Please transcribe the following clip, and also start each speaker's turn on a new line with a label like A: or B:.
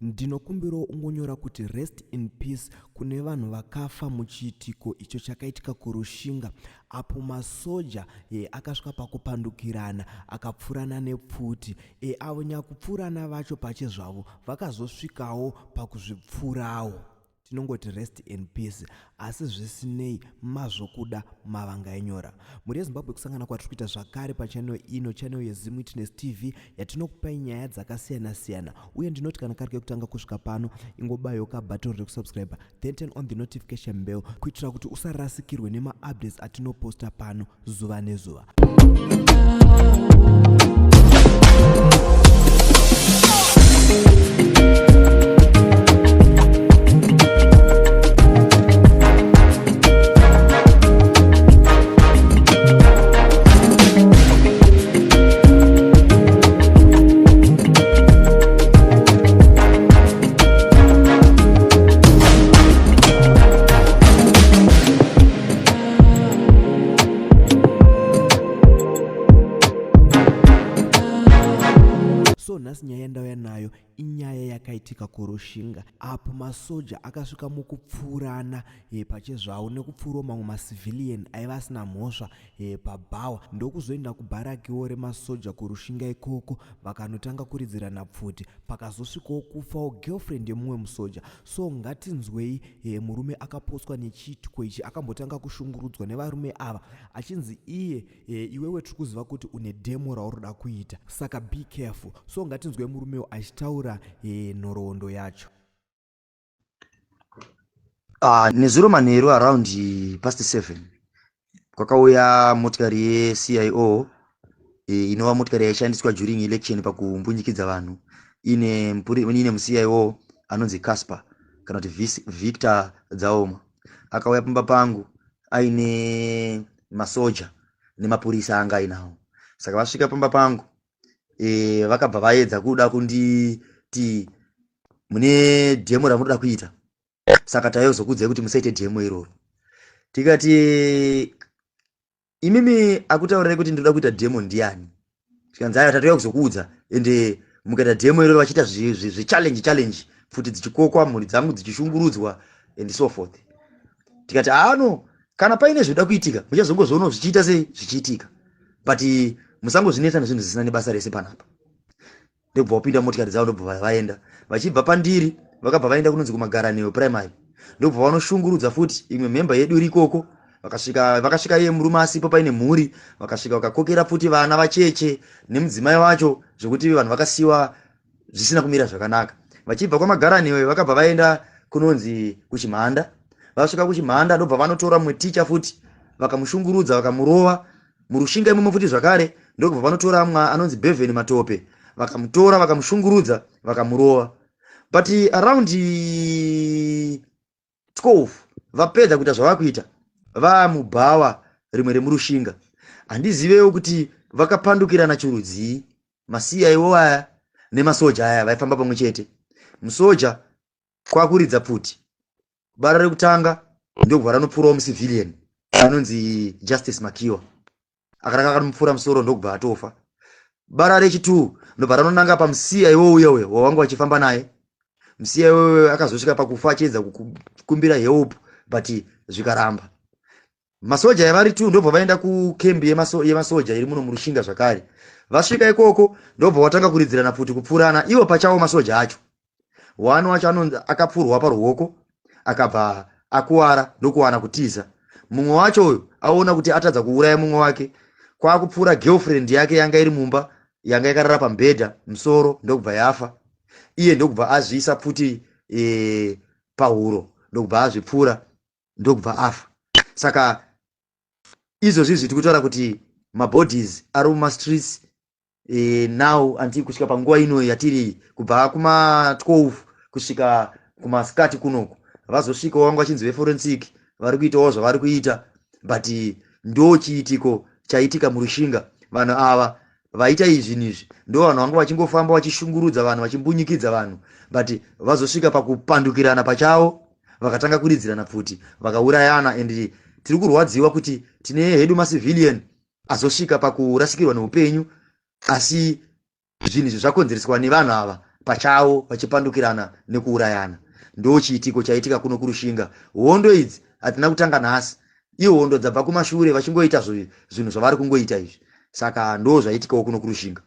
A: Ndinokumbira ungonyora kuti rest in peace kune vanhu vakafa muchiitiko icho chakaitika kurushinga, apo masoja akasvika pakupandukirana akapfurana nepfuti. Avo nyakupfurana vacho pachezvavo vakazosvikawo pakuzvipfurawo. Tinongoti rest in peace, asi zvisinei mazvokuda mavangainyora. Muri yeZimbabwe kusangana kwatiri kuita zvakare pachannel ino, channel yeZim Witness TV, yatinokupai nyaya dzakasiyana-siyana. Uye ndinoti kana kari kekutanga kusvika pano, ingobayo kabhatoni rekusubscribe, then turn on the notification bell kuitira kuti usarasikirwe nema-updates atinoposta pano zuva nezuva. So nhasi nyaya yandauya nayo inyaya yakaitika kurushinga, apo masoja akasvika mukupfurana pachezvavo nekupfurawo mamwe macivilian aiva asina mhosva pabhawa. Ndokuzoenda kubharakiwo remasoja kurushinga ikoko, vakanotanga kuridzirana pfuti, pakazosvikawo kufawo girlfriend yemumwe musoja. So ngatinzwei murume akaposwa nechiitiko ichi akambotanga kushungurudzwa nevarume ava achinzi iwewe tiri kuziva kuti une demo rauroda kuita, saka be careful. So ngatinzwei murumewo achitaura nhoroondo yacho.
B: Nezuro manheru around past 7 kwakauya motikari yeCIO inova motikari yaishandiswa during election pakumbunyikidza vanhu. Ine muCIO anonzi Casper kana kuti Victor Dzaoma. Akauya pamba pangu aine masoja nemapurisa anga ainawo. Saka vasvika pamba pangu vakabva vaedza kuda kunditi mune demo ramunoda kuita, saka taizokudzai kuti musaite demo iroro. Tikati imimi akutaurirai kuti ndoda kuita demo ndiani? Tikanzi aya tatauya kuzokuudza, ende mukaita demo iroro vachiita challenge futi dzichikokwa, mhuri dzangu dzichishungurudzwa and so forth. Tikati ano kana paine zvoda kuitika muchazongozoona zvichiita sei zvichiitika, but musangozvinetsa nezvinhu zvisina nebasa rese panapa. Ndobva vapinda motikari dzavo, ndobva vaenda. Vachibva pandiri vakabva vaenda kunonzi kuMagaraneo primary, ndobva vanoshungurudza futi imwe memba yedu iri ikoko. Vakasvika iye murume asipo paine mhuri, vakasvika vakakokera futi vana vacheche nemudzimai wacho, zvokuti vanhu vakasiwa zvisina kumira zvakanaka. Vachibva kwaMagaraneo vakabva vaenda kunonzi kuChimhanda. Vasvika kuChimhanda ndobva vanotora mumwe ticha futi vakamushungurudza vakamurova. Murushinga imomo futi zvakare ndobva vanotora mumwe anonzi Bevan Matope, vakamutora vakamushungurudza vakamurova. But around 12 vapedza kuita zvavakuita vamubhawa rimwe remurushinga. Handizivewo kuti vakapandukirana chirudzii maCIO aya nemasoja aya vaifamba pamwe chete. Musoja kwakuridza pfuti. Bara rekutanga ndobva ranopfurawo mucivilian anonzi Justice Makiwa, akaraka akamupfura musoro ndobva atofa. Bara rechi2 ndobva ranonanga pamuCIO uyewe wawanga wachifamba naye. muCIO akazosvika pakufa achiedza kukumbira help but zvikaramba. Masoja yavari 2 ndobva vaenda kukembi yemasoja iri muno murushinga zvakare. Vasvika ikoko ndobva watanga kuridzirana pfuti kupfurana ivo pachawo masoja acho. Wani wacho anonzi akapfurwa paruoko akabva akuwara ndokuwana kutiza. Mumwe wacho uyu aona kuti atadza kuuraya mumwe wake, kwakupfura girlfriend yake yanga iri mumba, yanga yakarara pambedha musoro, ndokubva yafa. Iye ndokubva azviisa pfuti pahuro, ndokubva azvipfura, ndokubva afa. Saka izvozvi zviri kutaura kuti mabodies ari mumastreets now until kusvika panguva ino yatiri, kubva kuma12 kusvika kumasikati kunoku vazosvikawo vanga vachinzi veforensic vari kuitawo zvavari kuita, but ndo chiitiko chaitika murushinga. Vanhu ava vaita izvi ndo vanhu vanga vachingofamba vachishungurudza vanhu vachimbunyikidza vanhu, but vazosvika pakupandukirana pachavo vakatanga kuridzirana pfuti vakaurayana. And tiri kurwadziwa kuti tine hedu macivilian azosvika pakurasikirwa neupenyu, asi zvinhu zvakonzereswa nevanhu ava pachawo vachipandukirana nekuurayana. Ndo chiitiko chaitika kuno kurushinga. Hondo idzi hatina kutanga nhasi, ihondo dzabva kumashure vachingoita zvinhu zvavari kungoita izvi. Saka ndo zvaitikawo kuno kurushinga.